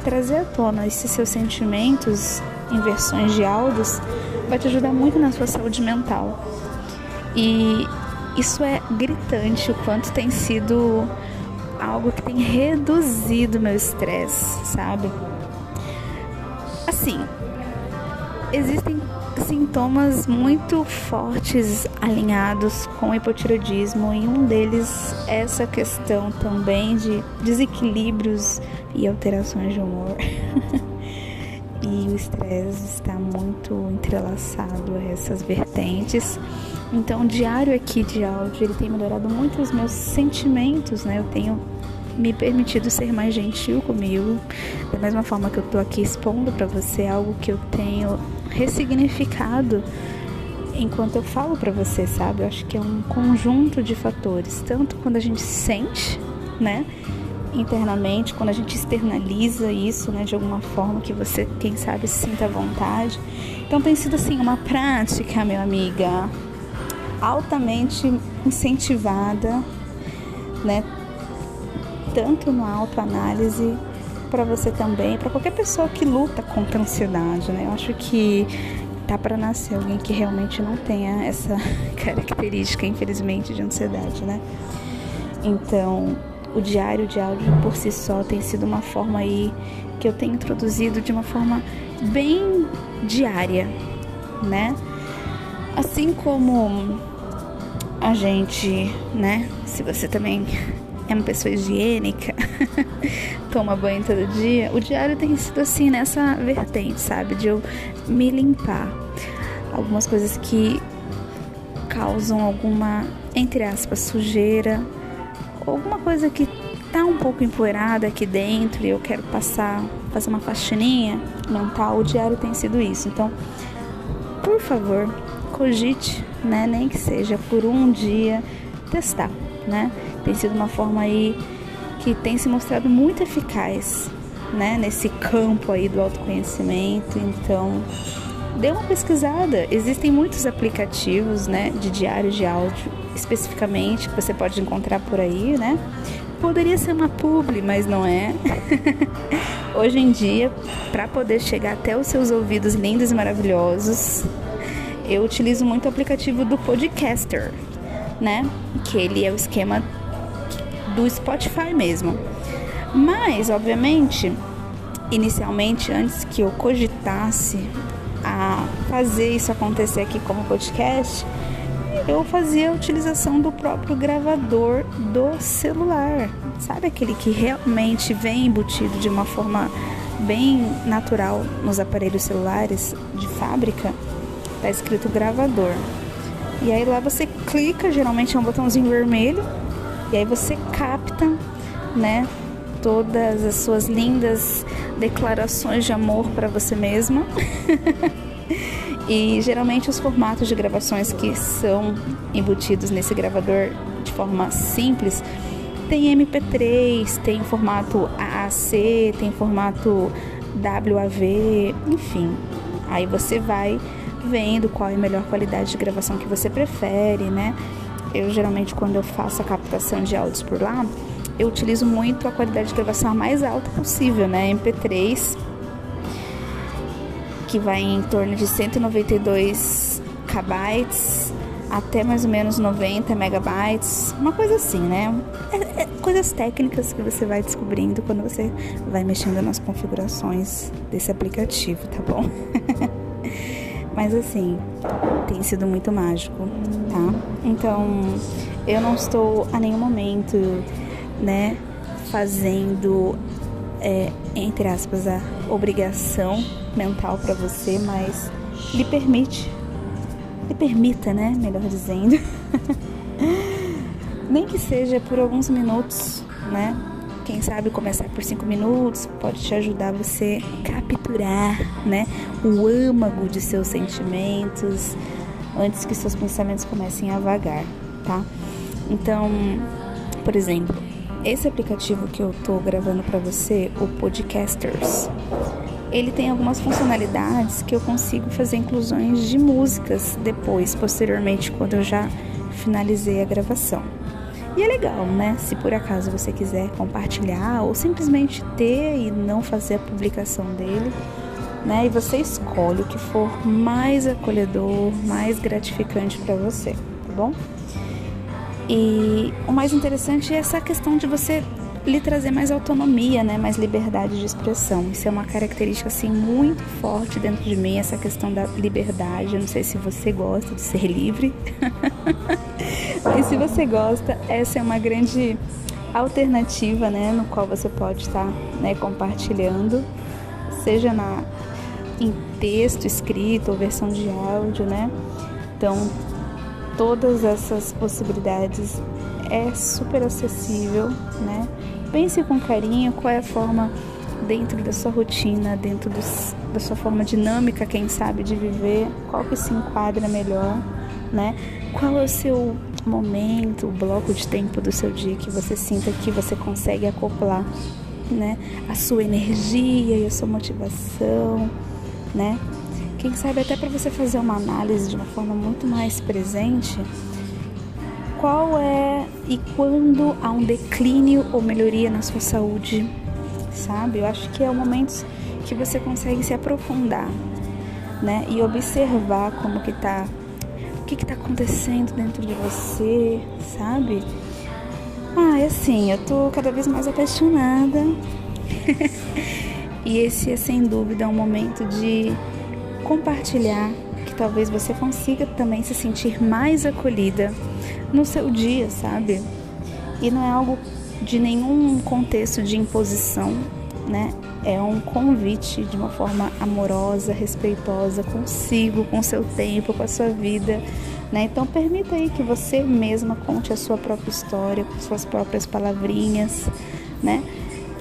trazer à tona esses seus sentimentos em versões de áudios vai te ajudar muito na sua saúde mental. E isso é gritante, o quanto tem sido algo que tem reduzido meu estresse, sabe? Assim, existem sintomas muito fortes alinhados com o hipotireoidismo, e um deles é essa questão também de desequilíbrios e alterações de humor. E o estresse está muito entrelaçado a essas vertentes. Então, o diário aqui de áudio, ele tem melhorado muito os meus sentimentos, né? Eu tenho me permitido ser mais gentil comigo, da mesma forma que eu tô aqui expondo para você algo que eu tenho ressignificado enquanto eu falo para você, sabe? Eu acho que é um conjunto de fatores, tanto quando a gente sente, né, internamente, quando a gente externaliza isso, né, de alguma forma que você, quem sabe, se sinta à vontade. Então tem sido assim uma prática, minha amiga, altamente incentivada, né, tanto na autoanálise, para você também, para qualquer pessoa que luta contra a ansiedade, né? Eu acho que tá para nascer alguém que realmente não tenha essa característica, infelizmente, de ansiedade, né? Então, o diário de áudio por si só tem sido uma forma aí que eu tenho introduzido de uma forma bem diária, né? Assim como a gente, né? Se você também é uma pessoa higiênica, toma banho todo dia, o diário tem sido assim, nessa vertente, sabe? De eu me limpar. Algumas coisas que causam alguma, entre aspas, sujeira, alguma coisa que tá um pouco empoeirada aqui dentro e eu quero fazer uma faxininha mental, o diário tem sido isso. Então, por favor, cogite, né, nem que seja por um dia, testar, né? Tem sido uma forma aí que tem se mostrado muito eficaz, né, nesse campo aí do autoconhecimento. Então, dê uma pesquisada. Existem muitos aplicativos, né, de diário de áudio, especificamente, que você pode encontrar por aí, né? Poderia ser uma publi, mas não é. Hoje em dia, para poder chegar até os seus ouvidos lindos e maravilhosos, eu utilizo muito o aplicativo do Podcaster, né? Que ele é o esquema do Spotify mesmo. Mas, obviamente, inicialmente, antes que eu cogitasse a fazer isso acontecer aqui como podcast, eu fazia a utilização do próprio gravador do celular. Sabe aquele que realmente vem embutido de uma forma bem natural nos aparelhos celulares de fábrica? Tá escrito gravador. E aí lá você clica, geralmente é um botãozinho vermelho, e aí você capta, né, todas as suas lindas declarações de amor para você mesma. E geralmente os formatos de gravações que são embutidos nesse gravador de forma simples tem MP3, tem formato AAC, tem formato WAV, enfim. Aí você vai vendo qual é a melhor qualidade de gravação que você prefere, né? Eu geralmente, quando eu faço a captação de áudios por lá, eu utilizo muito a qualidade de gravação a mais alta possível, né? MP3, que vai em torno de 192 KB até mais ou menos 90 megabytes, uma coisa assim, né? Coisas técnicas que você vai descobrindo quando você vai mexendo nas configurações desse aplicativo, tá bom? Mas assim, tem sido muito mágico, tá? Então, eu não estou a nenhum momento, né, fazendo, entre aspas, a obrigação mental para você, mas lhe permita, né, melhor dizendo, nem que seja por alguns minutos, né? Quem sabe começar por 5 minutos pode te ajudar você capturar, né, o âmago de seus sentimentos antes que seus pensamentos comecem a vagar, tá? Então, por exemplo, esse aplicativo que eu tô gravando para você, o Podcasters, ele tem algumas funcionalidades que eu consigo fazer inclusões de músicas depois, posteriormente, quando eu já finalizei a gravação. E é legal, né? Se por acaso você quiser compartilhar ou simplesmente ter e não fazer a publicação dele, né? E você escolhe o que for mais acolhedor, mais gratificante para você, tá bom? E o mais interessante é essa questão de você lhe trazer mais autonomia, né? Mais liberdade de expressão. Isso é uma característica, assim, muito forte dentro de mim, essa questão da liberdade. Eu não sei se você gosta de ser livre. Mas se você gosta, essa é uma grande alternativa, né? No qual você pode estar, né, compartilhando, seja em texto, escrito ou versão de áudio, né? Então, todas essas possibilidades é super acessível, né? Pense com carinho qual é a forma dentro da sua rotina, dentro da sua forma dinâmica, quem sabe, de viver, qual que se enquadra melhor, né? Qual é o seu momento, o bloco de tempo do seu dia que você sinta que você consegue acoplar, né, a sua energia e a sua motivação, né? Quem sabe até para você fazer uma análise de uma forma muito mais presente, qual é e quando há um declínio ou melhoria na sua saúde, sabe? Eu acho que é o momento que você consegue se aprofundar, né? E observar como que tá, o que tá acontecendo dentro de você, sabe? É assim, eu tô cada vez mais apaixonada. E esse é sem dúvida um momento de compartilhar, que talvez você consiga também se sentir mais acolhida no seu dia, sabe? E não é algo de nenhum contexto de imposição, né? É um convite de uma forma amorosa, respeitosa consigo, com seu tempo, com a sua vida, né? Então permita aí que você mesma conte a sua própria história, com suas próprias palavrinhas, né?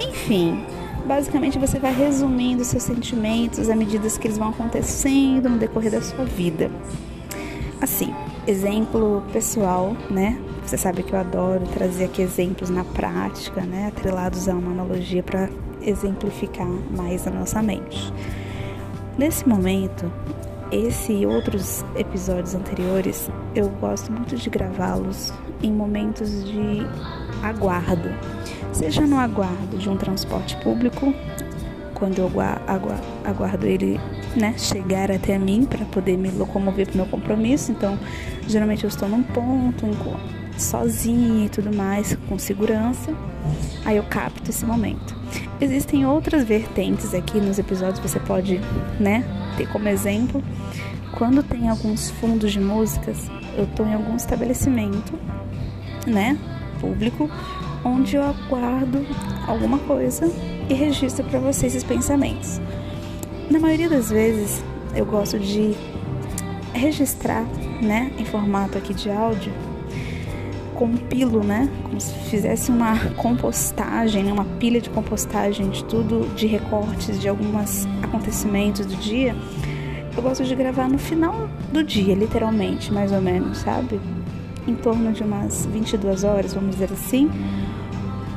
Enfim, basicamente você vai resumindo seus sentimentos à medida que eles vão acontecendo no decorrer da sua vida. Assim, exemplo pessoal, né? Você sabe que eu adoro trazer aqui exemplos na prática, né? Atrelados a uma analogia para exemplificar mais a nossa mente. Nesse momento, esse e outros episódios anteriores, eu gosto muito de gravá-los em momentos de aguardo. Seja no aguardo de um transporte público, quando eu aguardo ele, né, chegar até mim para poder me locomover para o meu compromisso. Então, geralmente eu estou num ponto, sozinha e tudo mais, com segurança. Aí eu capto esse momento. Existem outras vertentes aqui nos episódios, você pode, né, ter como exemplo. Quando tem alguns fundos de músicas, eu estou em algum estabelecimento, né, público, onde eu aguardo alguma coisa e registro para vocês esses pensamentos. Na maioria das vezes, eu gosto de registrar, né, em formato aqui de áudio, compilo, né, como se fizesse uma compostagem, uma pilha de compostagem de tudo, de recortes de alguns acontecimentos do dia. Eu gosto de gravar no final do dia, literalmente, mais ou menos, sabe? Em torno de umas 22 horas, vamos dizer assim,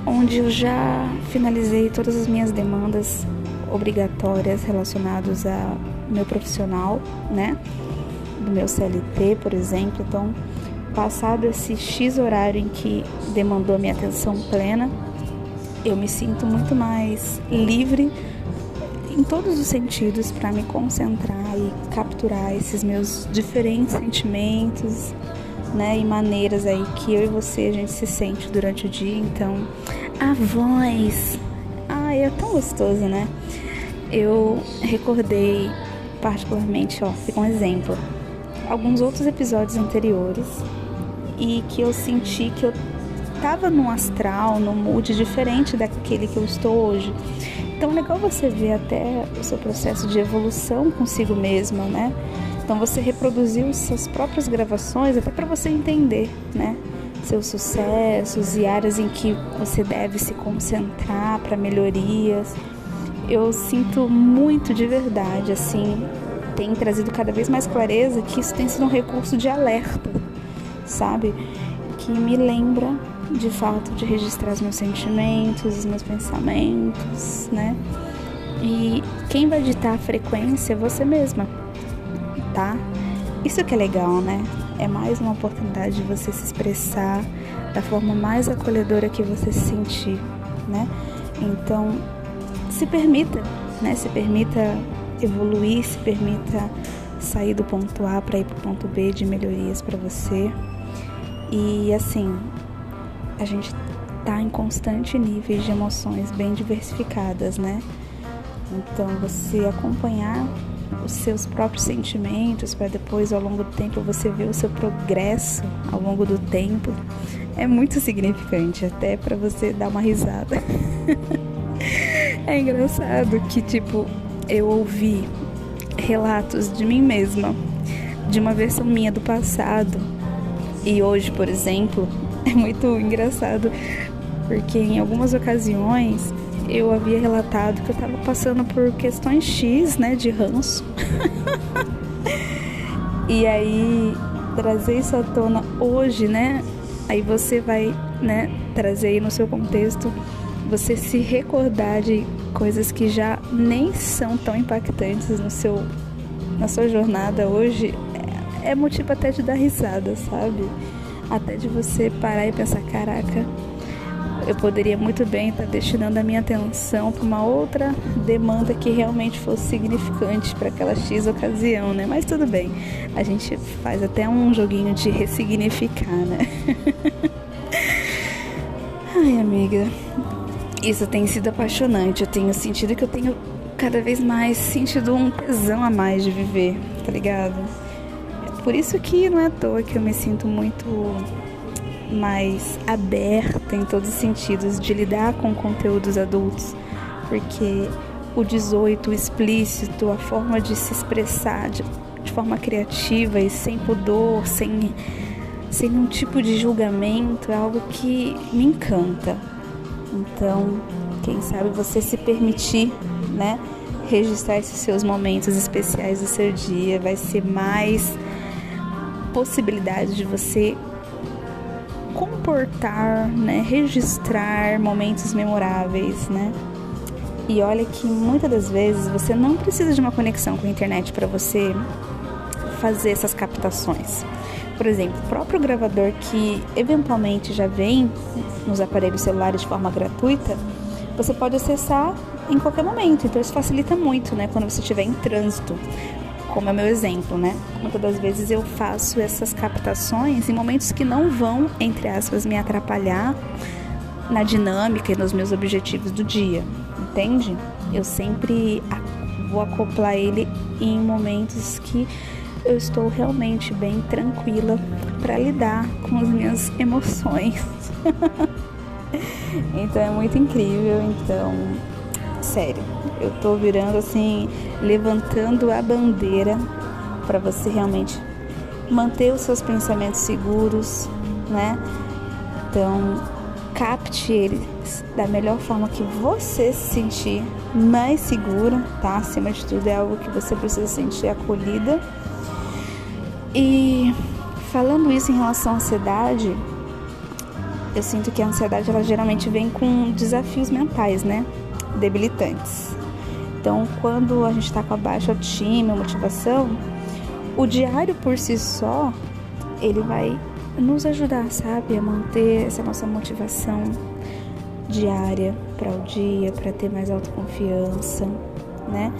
onde eu já finalizei todas as minhas demandas obrigatórias relacionadas ao meu profissional, né? Do meu CLT, por exemplo. Então, passado esse X horário em que demandou minha atenção plena, eu me sinto muito mais livre em todos os sentidos para me concentrar e capturar esses meus diferentes sentimentos, né, e maneiras aí que eu e você, a gente se sente durante o dia. Então, a voz, é tão gostoso, né? Eu recordei particularmente, fica um exemplo, alguns outros episódios anteriores, e que eu senti que eu tava num astral, num mood diferente daquele que eu estou hoje. Então é legal você ver até o seu processo de evolução consigo mesma, né? Então você reproduziu suas próprias gravações até para você entender, né, seus sucessos e áreas em que você deve se concentrar para melhorias. Eu sinto muito de verdade, assim, tem trazido cada vez mais clareza que isso tem sido um recurso de alerta, sabe? Que me lembra, de fato, de registrar os meus sentimentos, os meus pensamentos, né? E quem vai ditar a frequência é você mesma, tá? Isso que é legal, né? É mais uma oportunidade de você se expressar da forma mais acolhedora que você se sentir, né? Então, se permita, né? Se permita evoluir, se permita sair do ponto A para ir para o ponto B de melhorias para você. E assim, a gente tá em constante nível de emoções bem diversificadas, né? Então, você acompanhar os seus próprios sentimentos para depois, ao longo do tempo, você ver o seu progresso ao longo do tempo, é muito significante, até para você dar uma risada. É engraçado que, tipo, eu ouvi relatos de mim mesma, de uma versão minha do passado, e hoje, por exemplo, é muito engraçado, porque em algumas ocasiões eu havia relatado que eu estava passando por questões X, né, de ranço. E aí, trazer isso à tona hoje, né, aí você vai, né, trazer aí no seu contexto, você se recordar de coisas que já nem são tão impactantes na sua jornada hoje, é motivo até de dar risada, sabe? Até de você parar e pensar, caraca, eu poderia muito bem estar destinando a minha atenção para uma outra demanda que realmente fosse significante para aquela X ocasião, né? Mas tudo bem, a gente faz até um joguinho de ressignificar, né? Ai, amiga, isso tem sido apaixonante. Eu tenho sentido que eu tenho cada vez mais sentido um tesão a mais de viver, tá ligado? Por isso que não é à toa que eu me sinto muito mais aberta em todos os sentidos de lidar com conteúdos adultos, porque o 18, o explícito, a forma de se expressar de forma criativa e sem pudor, sem nenhum tipo de julgamento, é algo que me encanta. Então, quem sabe você se permitir, né, registrar esses seus momentos especiais do seu dia, vai ser mais possibilidade de você comportar, né, registrar momentos memoráveis, né? E olha que muitas das vezes você não precisa de uma conexão com a internet para você fazer essas captações. Por exemplo, o próprio gravador que eventualmente já vem nos aparelhos celulares de forma gratuita, você pode acessar em qualquer momento. Então isso facilita muito, né, quando você estiver em trânsito, como é o meu exemplo, né? Muitas das vezes eu faço essas captações em momentos que não vão, entre aspas, me atrapalhar na dinâmica e nos meus objetivos do dia, entende? Eu sempre vou acoplar ele em momentos que eu estou realmente bem tranquila para lidar com as minhas emoções. Então é muito incrível. Então, sério, eu tô virando assim, levantando a bandeira para você realmente manter os seus pensamentos seguros, né? Então, capte eles da melhor forma que você se sentir mais segura, tá? Acima de tudo, é algo que você precisa sentir acolhida. E falando isso em relação à ansiedade, eu sinto que a ansiedade, ela geralmente vem com desafios mentais, né? Debilitantes. Então, quando a gente está com a baixa autoestima, motivação, o diário por si só, ele vai nos ajudar, sabe? A manter essa nossa motivação diária para o dia, para ter mais autoconfiança, né?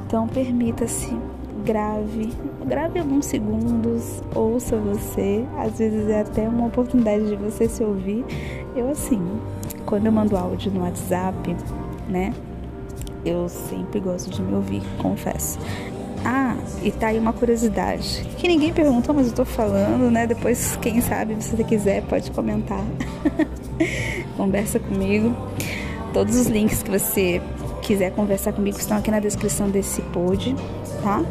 Então, permita-se, grave alguns segundos, ouça você, às vezes é até uma oportunidade de você se ouvir. Eu assim, quando eu mando áudio no WhatsApp, né, eu sempre gosto de me ouvir, confesso. Ah, e tá aí uma curiosidade, que ninguém perguntou, mas eu tô falando, né, depois quem sabe, se você quiser, pode comentar. Conversa comigo. Todos os links que você quiser conversar comigo estão aqui na descrição desse pod, tá?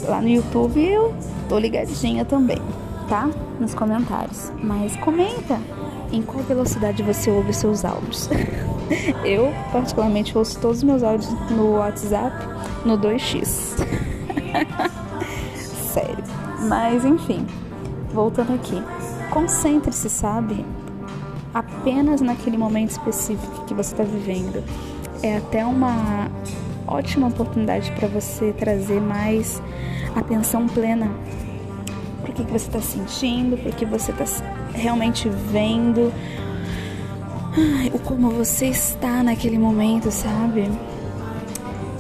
Lá no YouTube eu tô ligadinha também, tá? Nos comentários. Mas comenta em qual velocidade você ouve os seus áudios. Eu, particularmente, ouço todos os meus áudios no WhatsApp no 2x. Sério. Mas, enfim, voltando aqui. Concentre-se, sabe? Apenas naquele momento específico que você está vivendo. É até uma ótima oportunidade para você trazer mais atenção plena para o que você está sentindo, para o que você está realmente vendo, o como você está naquele momento, sabe?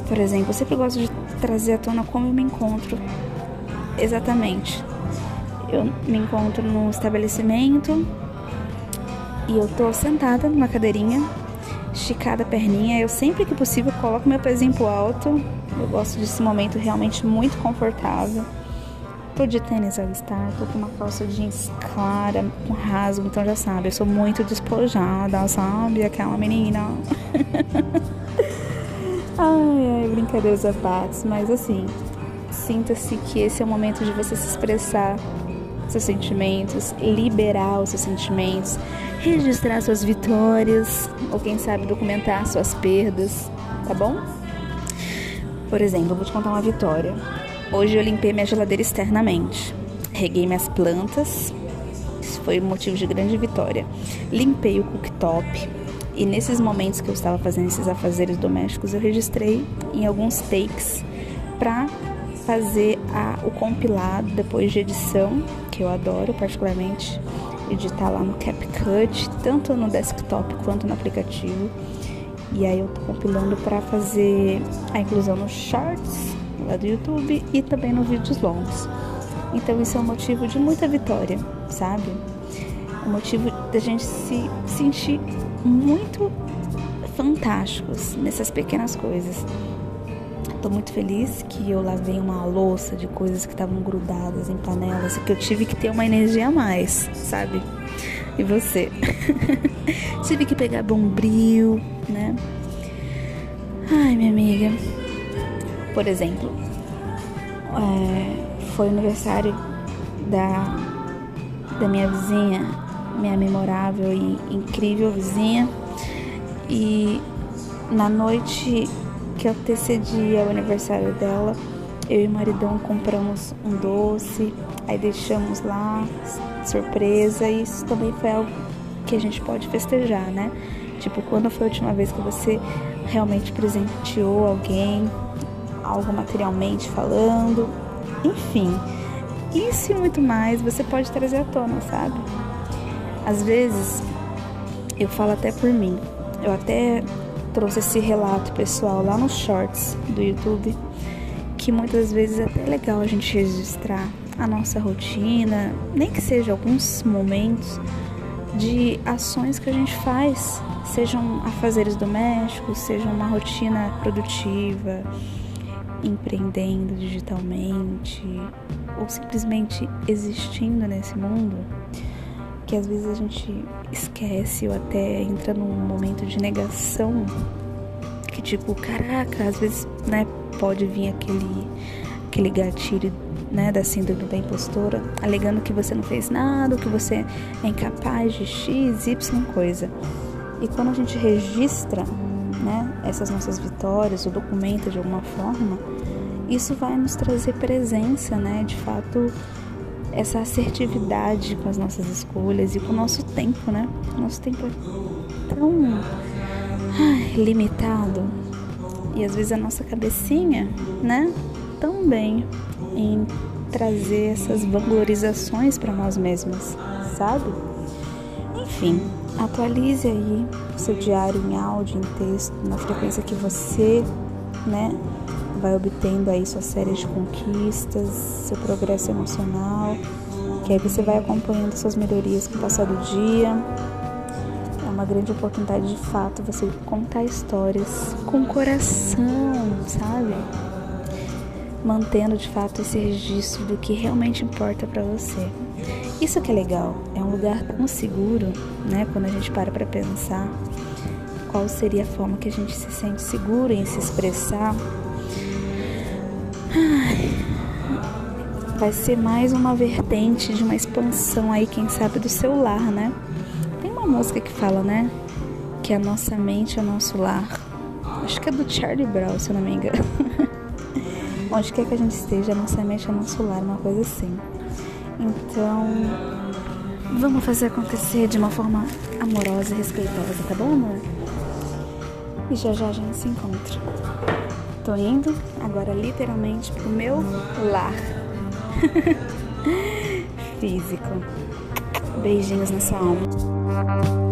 Por exemplo, eu sempre gosto de trazer à tona como eu me encontro exatamente. Eu me encontro num estabelecimento e eu tô sentada numa cadeirinha, esticada a perninha. Eu sempre que possível coloco meu pezinho pro alto. Eu gosto desse momento realmente muito confortável. Tô de tênis ao estar, tô com uma calça jeans clara, com rasgo, então já sabe, eu sou muito despojada, sabe? Aquela menina. Ai, brincadeiras à parte, mas assim, sinta-se que esse é o momento de você se expressar seus sentimentos, liberar os seus sentimentos, registrar suas vitórias, ou quem sabe documentar suas perdas, tá bom? Por exemplo, eu vou te contar uma vitória. Hoje eu limpei minha geladeira externamente, reguei minhas plantas, isso foi motivo de grande vitória. Limpei o cooktop e nesses momentos que eu estava fazendo esses afazeres domésticos, eu registrei em alguns takes para fazer o compilado depois de edição, que eu adoro particularmente, editar lá no CapCut, tanto no desktop quanto no aplicativo. E aí eu tô compilando para fazer a inclusão nos shorts lá do YouTube e também nos vídeos longos. Então isso é um motivo de muita vitória, sabe? É um motivo da gente se sentir muito fantásticos nessas pequenas coisas. Tô muito feliz que eu lavei uma louça de coisas que estavam grudadas em panelas e que eu tive que ter uma energia a mais, sabe? E você? Tive que pegar Bombril, né? Ai, minha amiga. Por exemplo, foi o aniversário da minha vizinha, minha memorável e incrível vizinha. E na noite que antecedia o aniversário dela, eu e o maridão compramos um doce, aí deixamos lá, surpresa, e isso também foi algo que a gente pode festejar, né? Tipo, quando foi a última vez que você realmente presenteou alguém, algo materialmente falando, enfim, isso e muito mais você pode trazer à tona, sabe? Às vezes, eu falo até por mim, eu até trouxe esse relato pessoal lá nos shorts do YouTube, que muitas vezes é até legal a gente registrar a nossa rotina, nem que seja alguns momentos de ações que a gente faz, sejam afazeres domésticos, sejam uma rotina produtiva, empreendendo digitalmente, ou simplesmente existindo nesse mundo, que às vezes a gente esquece ou até entra num momento de negação, que tipo, caraca, às vezes, né, pode vir aquele gatilho, né, da síndrome da impostora, alegando que você não fez nada, que você é incapaz de X, Y coisa. E quando a gente registra, né, essas nossas vitórias, ou documenta de alguma forma, isso vai nos trazer presença, né, de fato, essa assertividade com as nossas escolhas e com o nosso tempo, né? Nosso tempo é tão limitado, e às vezes a nossa cabecinha, né, também em trazer essas valorizações para nós mesmos, sabe? Enfim, atualize aí o seu diário em áudio, em texto, na frequência que você, né, vai obtendo aí sua série de conquistas, seu progresso emocional, que aí você vai acompanhando suas melhorias com o passar do dia. É uma grande oportunidade de fato você contar histórias com coração, sabe? Mantendo de fato esse registro do que realmente importa pra você. Isso que é legal, é um lugar tão seguro, né? Quando a gente para pra pensar qual seria a forma que a gente se sente seguro em se expressar. Vai ser mais uma vertente de uma expansão aí, quem sabe, do seu lar, né? Tem uma música que fala, né, que a nossa mente é o nosso lar. Acho que é do Charlie Brown, se eu não me engano. Onde quer que a gente esteja, a nossa mente é o nosso lar, uma coisa assim. Então, vamos fazer acontecer de uma forma amorosa e respeitosa, tá bom, amor? E já já a gente se encontra. Tô indo agora literalmente pro meu lar físico. Beijinhos na sua alma.